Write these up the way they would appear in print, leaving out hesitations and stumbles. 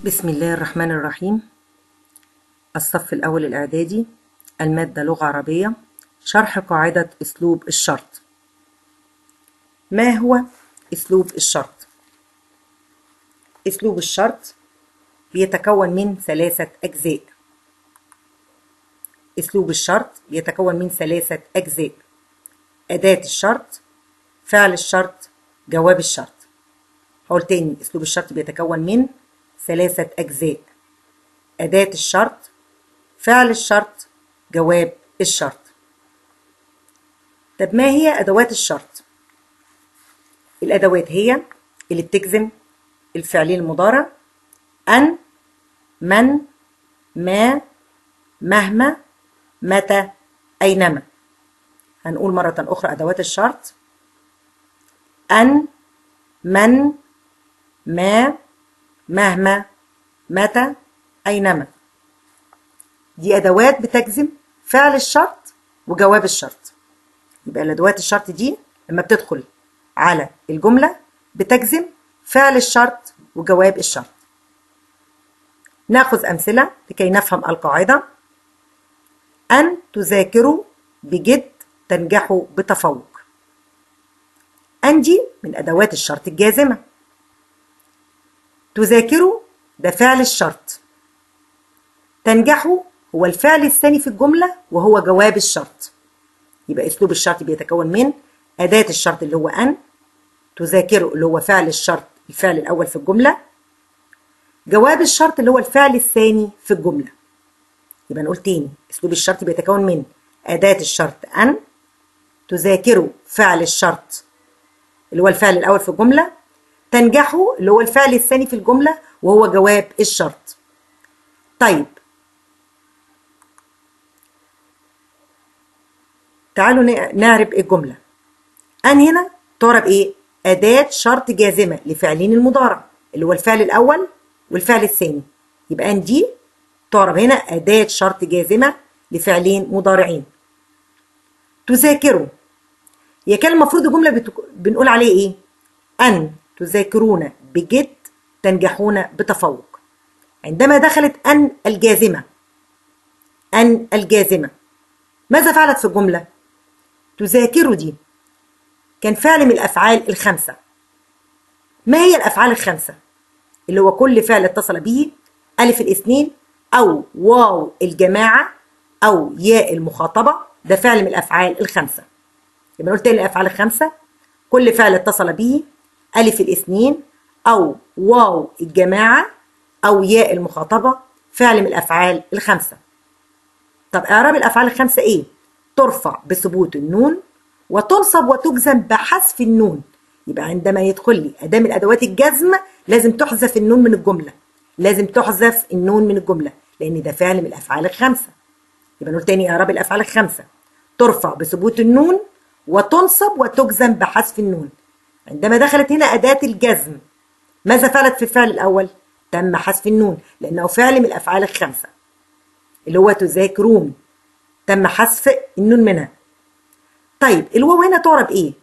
بسم الله الرحمن الرحيم. الصف الأول الإعدادي، المادة لغة عربية، شرح قاعدة أسلوب الشرط. ما هو أسلوب الشرط؟ أسلوب الشرط بيتكون من 3 أجزاء. أسلوب الشرط بيتكون من 3 أجزاء: أداة الشرط، فعل الشرط، جواب الشرط. هقول تاني: أسلوب الشرط بيتكون من 3 أجزاء: أداة الشرط، فعل الشرط، جواب الشرط. طب ما هي أدوات الشرط؟ الأدوات هي اللي بتجزم الفعلين المضارع: أن، من، ما، مهما، متى، أينما. هنقول مرة أخرى: أدوات الشرط: أن، من، ما، مهما، متى، أينما. دي أدوات بتجزم فعل الشرط وجواب الشرط. يبقى الأدوات الشرط دي لما بتدخل على الجملة بتجزم فعل الشرط وجواب الشرط. ناخذ أمثلة لكي نفهم القاعدة. أن تذاكروا بجد تنجحوا بتفوق. أن دي من أدوات الشرط الجازمة. تذاكروا ده فعل الشرط. تنجحوا هو الفعل الثاني في الجملة وهو جواب الشرط. يبقى أسلوب الشرط بيتكون من أداة الشرط اللي هو أن، تذاكروا اللي هو فعل الشرط الفعل الأول في الجملة، جواب الشرط اللي هو الفعل الثاني في الجملة. يبقى نقول تاني: أسلوب الشرط بيتكون من أداة الشرط أن، تذاكروا فعل الشرط اللي هو الفعل الأول في الجملة، تنجحوا اللي هو الفعل الثاني في الجملة وهو جواب الشرط. طيب تعالوا نعرب الجملة. أن هنا تعرب إيه؟ أداة شرط جازمة لفعلين المضارع اللي هو الفعل الأول والفعل الثاني. يبقى أن دي تعرب هنا أداة شرط جازمة لفعلين مضارعين. تذاكروا هي كان المفروض الجملة بنقول عليه إيه؟ أن تذاكرون بجد تنجحون بتفوق. عندما دخلت أن الجازمة، أن الجازمة ماذا فعلت في الجملة؟ تذاكروا دي كان فعل من الأفعال الخمسة. ما هي الأفعال الخمسة؟ اللي هو كل فعل اتصل به ألف الاثنين أو واو الجماعة أو ياء المخاطبة، ده فعل من الأفعال الخمسة. يبقى نقول تاني: الأفعال الخمسة: كل فعل اتصل به ألف الاثنين أو واو الجماعة أو ياء المخاطبة، فعل من الأفعال الخمسة. طب إعراب الأفعال الخمسة إيه؟ ترفع بثبوت النون وتنصب وتجزم بحذف النون. يبقى عندما يدخل لي أداة من أدوات الجزم لازم تحذف النون من الجملة، لازم تحذف النون من الجملة لأن ده فعل من الأفعال الخمسة. يبقى نقول تاني: إعراب الأفعال الخمسة: ترفع بثبوت النون وتنصب وتجزم بحذف النون. عندما دخلت هنا أداة الجزم ماذا فعلت في الفعل الأول؟ تم حذف النون لأنه فعل من الأفعال الخمسة اللي هو تذاكرون، تم حذف النون منها. طيب الواو هنا تعرب إيه؟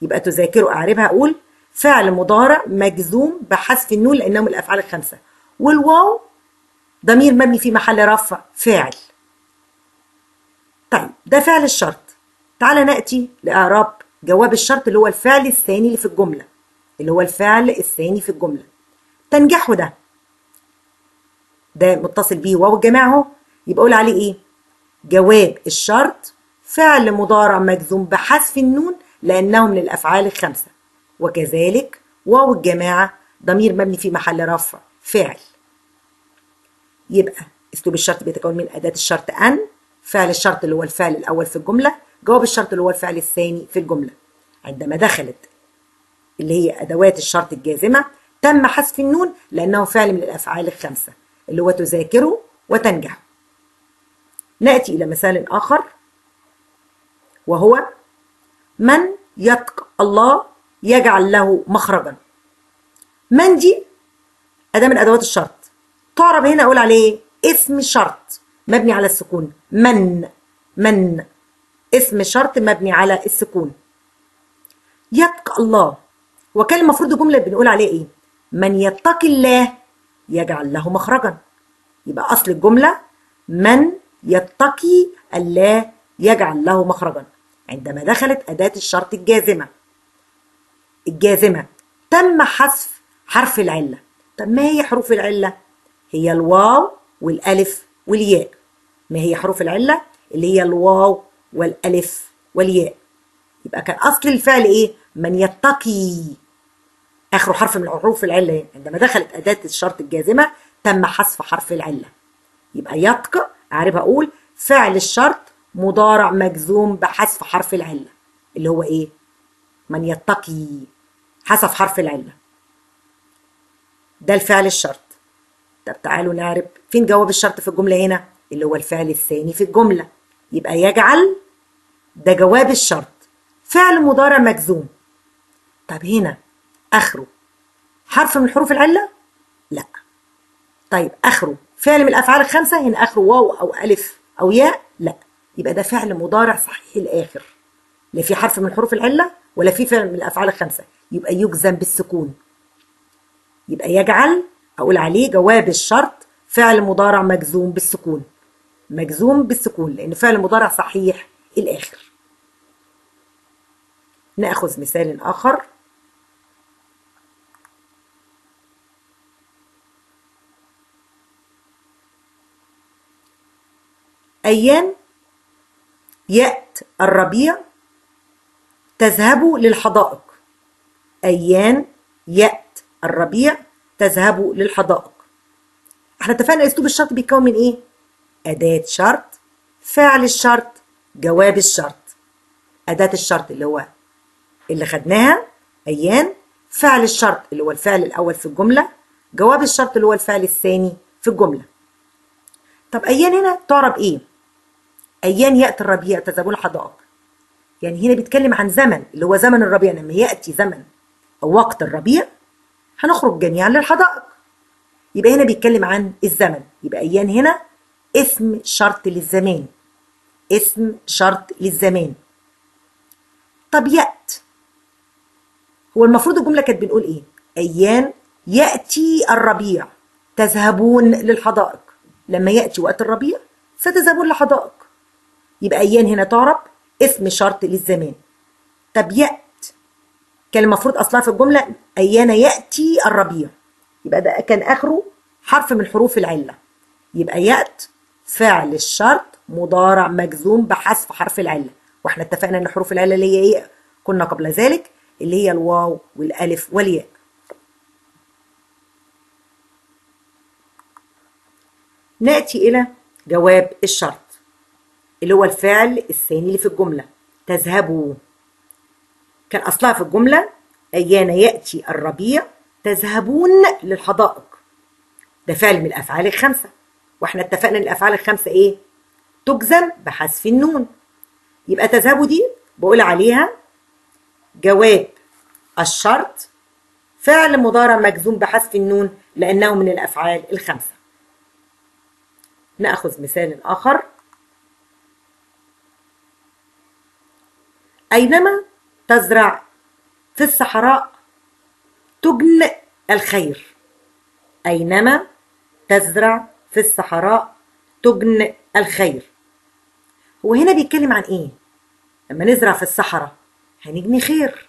يبقى تذاكروا أعربها أقول فعل مضارع مجزوم بحذف النون لأنه من الأفعال الخمسة، والواو ضمير مبني في محل رفع فاعل. طيب ده فعل الشرط. تعالى نأتي لإعراب جواب الشرط اللي هو الفعل الثاني اللي في الجملة، اللي هو الفعل الثاني في الجملة. تنجحوا ده متصل بيه واو الجماعة اهو، يبقى أقول عليه إيه؟ جواب الشرط فعل مضارع مجزوم بحذف النون لأنه من الأفعال الخمسة، وكذلك واو الجماعة ضمير مبني في محل رفع فاعل. يبقى أسلوب الشرط بيتكون من أداة الشرط أن، فعل الشرط اللي هو الفعل الأول في الجملة، جواب الشرط اللي هو الفعل الثاني في الجملة. عندما دخلت اللي هي أدوات الشرط الجازمة تم حذف النون لأنه فعل من الأفعال الخمسة اللي هو تذاكروا وتنجحوا. نأتي إلى مثال آخر وهو: من يتق الله يجعل له مخرجا. من دي أداة من أدوات الشرط، تعرب هنا أقول عليه اسم شرط مبني على السكون. من اسم شرط مبني على السكون. يتق الله وكان المفروض الجملة بنقول عليه إيه؟ من يتق الله يجعل له مخرجا. يبقى أصل الجملة من يتقي ألا يجعل له مخرجا. عندما دخلت أداة الشرط الجازمة تم حذف حرف العلة. طب ما هي حروف العلة؟ هي الواو والألف والياء. ما هي حروف العلة؟ اللي هي الواو والألف والياء. يبقى كان أصل الفعل إيه؟ من يتقي، آخره حرف من حروف العلة. عندما دخلت أداة الشرط الجازمة تم حذف حرف العلة. يبقى يتق أعرفها أقول فعل الشرط مضارع مجزوم بحذف حرف العلة، اللي هو إيه؟ من يتقي، حذف حرف العلة. ده الفعل الشرط. طب تعالوا نعرف فين جواب الشرط في الجملة هنا؟ اللي هو الفعل الثاني في الجملة. يبقى يجعل ده جواب الشرط، فعل مضارع مجزوم. طب هنا آخره حرف من حروف العلة؟ لا. طيب آخره فعل من الأفعال الخمسة؟ هنا آخره واو أو ألف أو ياء؟ لا. يبقى ده فعل مضارع صحيح الآخر، لا في حرف من حروف العلة ولا في فعل من الأفعال الخمسة، يبقى يجزم بالسكون. يبقى يجعل أقول عليه جواب الشرط فعل مضارع مجزوم بالسكون، مجزوم بالسكون لأن فعل مضارع صحيح الآخر. نأخذ مثال آخر. أيام يأت الربيع تذهب للحدائق. أيام يأت الربيع تذهب للحدائق. احنا اتفقنا اسلوب الشرط بيتكون من ايه؟ أداة شرط، فعل الشرط، جواب الشرط. أداة الشرط اللي خدناها أيام، فعل الشرط اللي هو الفعل الأول في الجملة، جواب الشرط اللي هو الفعل الثاني في الجملة. طب أيام هنا تعرب ايه؟ أيام يأتي الربيع تذهبون الحدائق. يعني هنا بيتكلم عن زمن اللي هو زمن الربيع. لما يأتي زمن أو وقت الربيع هنخرج جميعا للحدائق. يبقى هنا بيتكلم عن الزمن. يبقى أيام هنا اسم شرط للزمان، اسم شرط للزمان. طب يأت، هو المفروض الجملة كانت بنقول ايه؟ أيام يأتي الربيع تذهبون للحدائق. لما يأتي وقت الربيع ستذهبون للحدائق. يبقى أيام هنا تعرب اسم شرط للزمان. طب يأت كان المفروض أصلها في الجملة أيان يأتي الربيع، يبقى ده كان آخره حرف من حروف العلة. يبقى يأت فعل الشرط مضارع مجزوم بحذف حرف العلة. واحنا اتفقنا ان حروف العلة اللي هي ايه كنا قبل ذلك؟ اللي هي الواو والألف والياء. نأتي إلى جواب الشرط اللي هو الفعل الثاني اللي في الجملة تذهبوا. كان أصلها في الجملة أيان يأتي الربيع تذهبون للحدائق. ده فعل من الأفعال الخمسة، واحنا اتفقنا ان الأفعال الخمسة ايه؟ تجزم بحذف النون. يبقى تذهبوا دي بقول عليها جواب الشرط فعل مضارع مجزوم بحذف النون لأنه من الأفعال الخمسة. نأخذ مثال آخر. أينما تزرع في الصحراء تجن الخير. أينما تزرع في الصحراء تجن الخير. هو هنا بيتكلم عن إيه؟ لما نزرع في الصحراء هنجني خير،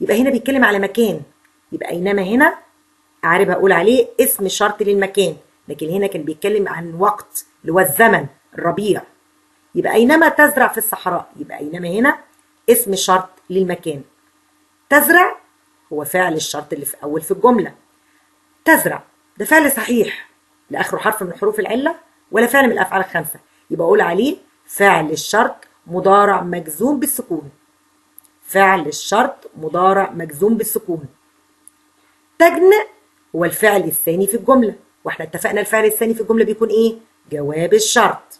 يبقى هنا بيتكلم على مكان. يبقى أينما هنا أعرف أقول عليه اسم شرط للمكان، لكن هنا كان بيتكلم عن وقت اللي هو الزمن الربيع. يبقى أينما تزرع في الصحراء، يبقى أينما هنا اسم شرط للمكان. تزرع هو فعل الشرط اللي في أول في الجملة. تزرع ده فعل صحيح لا آخره حرف من حروف العلة ولا فعل من الأفعال الخمسة، يبقى أقول عليه فعل الشرط مضارع مجزوم بالسكون. فعل الشرط مضارع مجزوم بالسكون. تجن هو الفعل الثاني في الجملة، واحنا اتفقنا الفعل الثاني في الجملة بيكون ايه؟ جواب الشرط.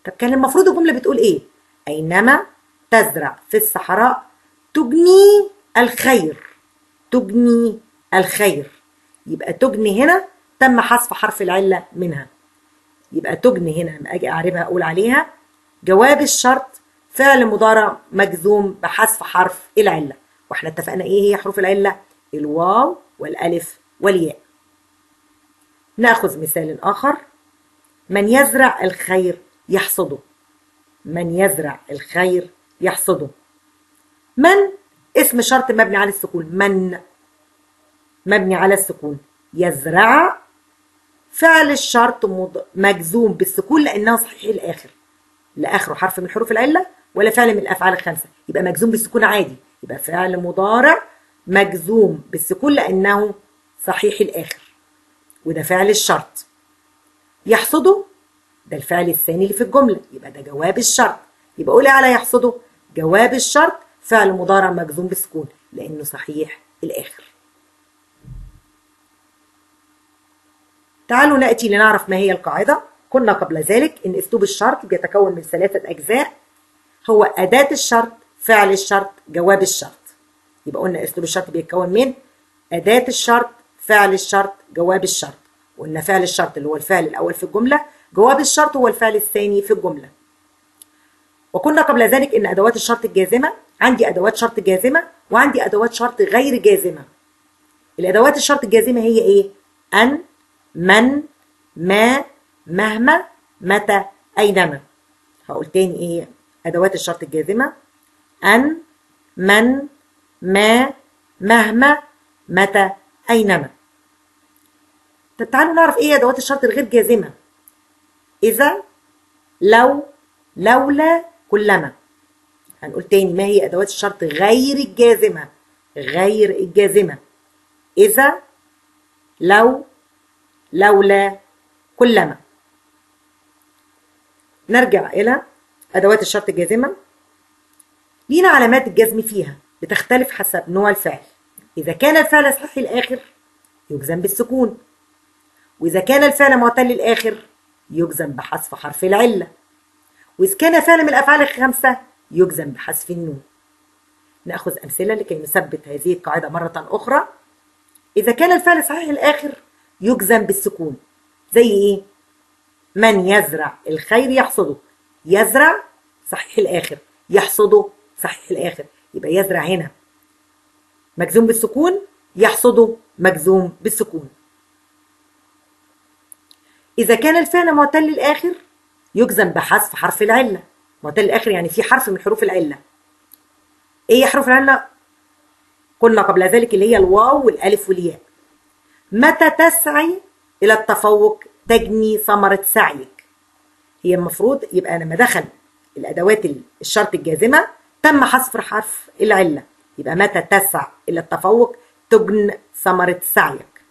طب كان المفروض الجملة بتقول ايه؟ أينما تزرع في الصحراء تجني الخير. تجني الخير. يبقى تجني هنا تم حذف حرف العلة منها. يبقى تجني هنا لما أجي أعربها أقول عليها جواب الشرط فعل مضارع مجزوم بحذف حرف العلة، واحنا اتفقنا ايه هي حروف العلة؟ الواو والألف والياء. نأخذ مثال آخر. من يزرع الخير يحصده. من يزرع الخير يحصده. من اسم شرط مبني على السكون. من مبني على السكون. يزرع فعل الشرط مجزوم بالسكون لأنه صحيح الآخر، لا آخره حرف من حروف العلة ولا فعل من الأفعال الخمسة، يبقى مجزوم بالسكون عادي، يبقى فعل مضارع مجزوم بالسكون لأنه صحيح الآخر، وده فعل الشرط. يحصده ده الفعل الثاني اللي في الجملة، يبقى ده جواب الشرط. يبقى قولي على يحصده جواب الشرط فعل مضارع مجزوم بالسكون لأنه صحيح الآخر. تعالوا نأتي لنعرف ما هي القاعدة. قلنا قبل ذلك إن أسلوب الشرط بيتكون من 3 أجزاء، هو أداة الشرط، فعل الشرط، جواب الشرط. يبقى قلنا أسلوب الشرط بيتكون من أداة الشرط، فعل الشرط، جواب الشرط. قلنا فعل الشرط اللي هو الفعل الأول في الجملة، جواب الشرط هو الفعل الثاني في الجملة. وقلنا قبل ذلك إن أدوات الشرط الجازمة، عندي أدوات شرط جازمة وعندي أدوات شرط غير جازمة. الأدوات الشرط الجازمة هي إيه؟ أن، من، ما، مهما، متى، أينما. هقول تاني إيه أدوات الشرط الجازمة؟ أن، من، ما، مهما، متى، أينما. طب تعالوا نعرف إيه أدوات الشرط الغير جازمة. إذا، لو، لولا، كلما. هنقول تاني ما هي أدوات الشرط غير الجازمة. غير الجازمة: إذا، لو، لولا، كلما. نرجع إلى أدوات الشرط الجازمة. لينا علامات الجزم فيها بتختلف حسب نوع الفعل. إذا كان الفعل صحيح الآخر يجزم بالسكون، وإذا كان الفعل معتل الآخر يجزم بحذف حرف العلة، وإذا كان فعل من الأفعال الخمسة يجزم بحذف النون. نأخذ أمثلة لكي نثبت هذه القاعدة مرة أخرى. إذا كان الفعل صحيح الآخر يجزم بالسكون، زي إيه؟ من يزرع الخير يحصده. يزرع صحيح الآخر، يحصده صحيح الآخر، يبقى يزرع هنا مجزوم بالسكون، يحصده مجزوم بالسكون. إذا كان الفعل معتل الآخر يجزم بحذف حرف العلة. معتل الآخر يعني في حرف من حروف العلة. إيه حروف العلة؟ قلنا قبل ذلك اللي هي الواو والألف والياء. متى تسعي إلى التفوق تجني ثمرة سعيك. هي المفروض يبقى لما دخل الأدوات الشرط الجازمة تم حذف حرف العلة، يبقى متى تسعى إلى التفوق تجن ثمرة سعيك.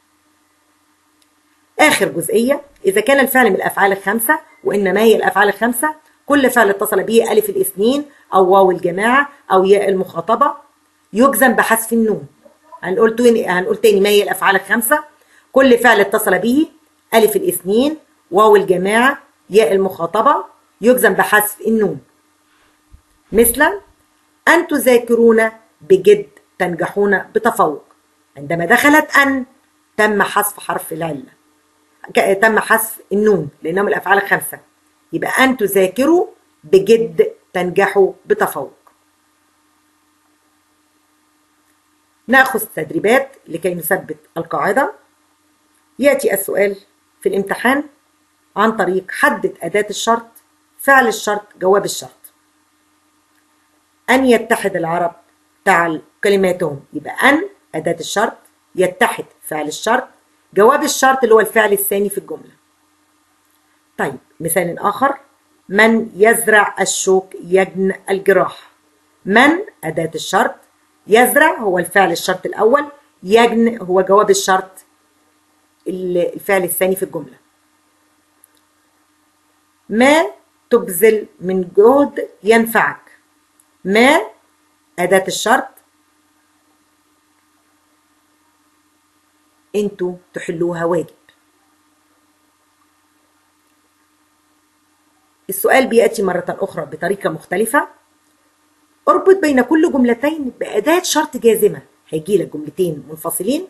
آخر جزئية: إذا كان الفعل من الأفعال الخمسة، وإنما هي الأفعال الخمسة كل فعل اتصل به ألف الاثنين أو واو الجماعة أو ياء المخاطبة يجزم بحذف النون. هنقول تاني ما هي الأفعال الخمسة: كل فعل اتصل به ألف الاثنين، واو الجماعة، ياء المخاطبة يجزم بحذف النون. مثل أن تذاكرون بجد تنجحون بتفوق. عندما دخلت أن تم حذف حرف العلة، تم حذف النون لأنهم الأفعال الخمسة، يبقى أن تذاكروا بجد تنجحوا بتفوق. نأخذ تدريبات لكي نثبت القاعدة. يأتي السؤال في الامتحان عن طريق حدد أداة الشرط، فعل الشرط، جواب الشرط. أن يتحد العرب تعال كلماتهم، يبقى أن أداة الشرط، يتحد فعل الشرط، جواب الشرط اللي هو الفعل الثاني في الجملة. طيب مثال آخر: من يزرع الشوك يجن الجراح. من أداة الشرط، يزرع هو الفعل الشرط الأول، يجن هو جواب الشرط الفعل الثاني في الجملة. ما تبذل من جهد ينفعك. ما أداة الشرط، انتوا تحلوها واجب. السؤال بيأتي مرة أخرى بطريقة مختلفة. اربط بين كل جملتين بأداة شرط جازمة. هيجي لك جملتين منفصلين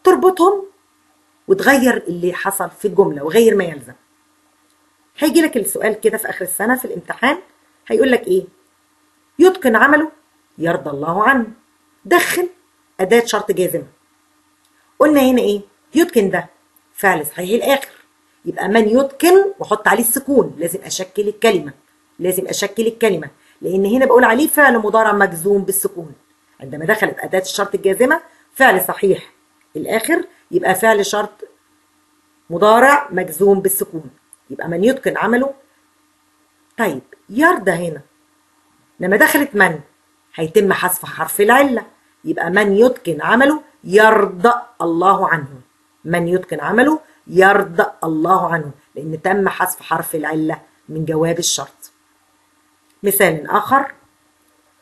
تربطهم وتغير اللي حصل في الجملة وغير ما يلزم. هيجي لك السؤال كده في آخر السنة في الامتحان، هيقول لك إيه؟ يتقن عمله يرضى الله عنه. دخل أداة شرط جازمة. قلنا هنا إيه؟ يتقن ده فعل صحيح الآخر. يبقى من يتقن وأحط عليه السكون، لازم أشكل الكلمة، لازم أشكل الكلمة، لأن هنا بقول عليه فعل مضارع مجزوم بالسكون. عندما دخلت أداة الشرط الجازمة فعل صحيح الآخر يبقى فعل شرط مضارع مجزوم بالسكون، يبقى من يتقن عمله. طيب يرضى هنا لما دخلت من هيتم حذف حرف العلة، يبقى من يتقن عمله يرضى الله عنه، من يتقن عمله يرضى الله عنه، لأن تم حذف حرف العلة من جواب الشرط. مثال آخر: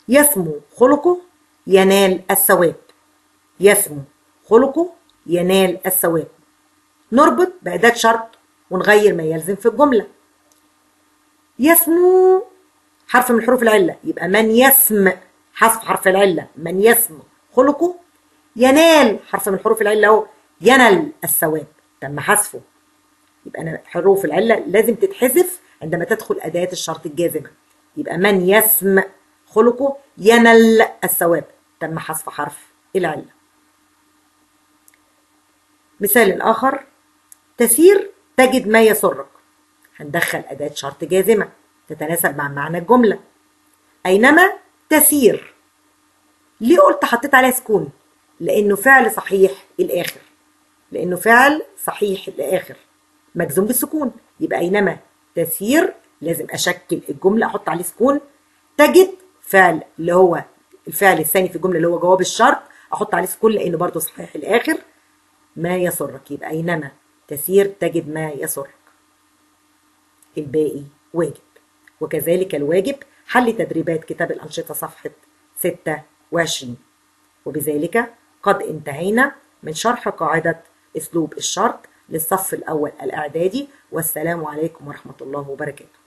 يسمو خلقه ينال الثواب، يسمو خلقه ينال الثواب. نربط بأداة شرط ونغير ما يلزم في الجملة. يسمو حرف من حروف العلة، يبقى من يسم حذف حرف العلة، من يسم خلقه. ينال حرف من حروف العلة اهو، ينال الثواب، تم حذفه. يبقى أنا حروف العلة لازم تتحذف عندما تدخل أداة الشرط الجازمة. يبقى من يسم خلقه ينال الثواب، تم حذف حرف العلة. مثال آخر: تسير تجد ما يسرك. هندخل أداة شرط جازمة تتناسب مع معنى الجملة. أينما تسير، ليه قلت حطيت عليها سكون؟ لأنه فعل صحيح الآخر، لأنه فعل صحيح الآخر مجزوم بالسكون. يبقى أينما تسير لازم أشكل الجملة أحط عليه سكون. تجد فعل اللي هو الفعل الثاني في الجملة اللي هو جواب الشرط أحط عليه سكون لأنه برضه صحيح الآخر. ما يسرك، يبقى أينما تسير تجد ما يسرك. الباقي واجب. وكذلك الواجب حل تدريبات كتاب الأنشطة صفحة 26. وبذلك قد انتهينا من شرح قاعدة أسلوب الشرط للصف الأول الإعدادي. والسلام عليكم ورحمة الله وبركاته.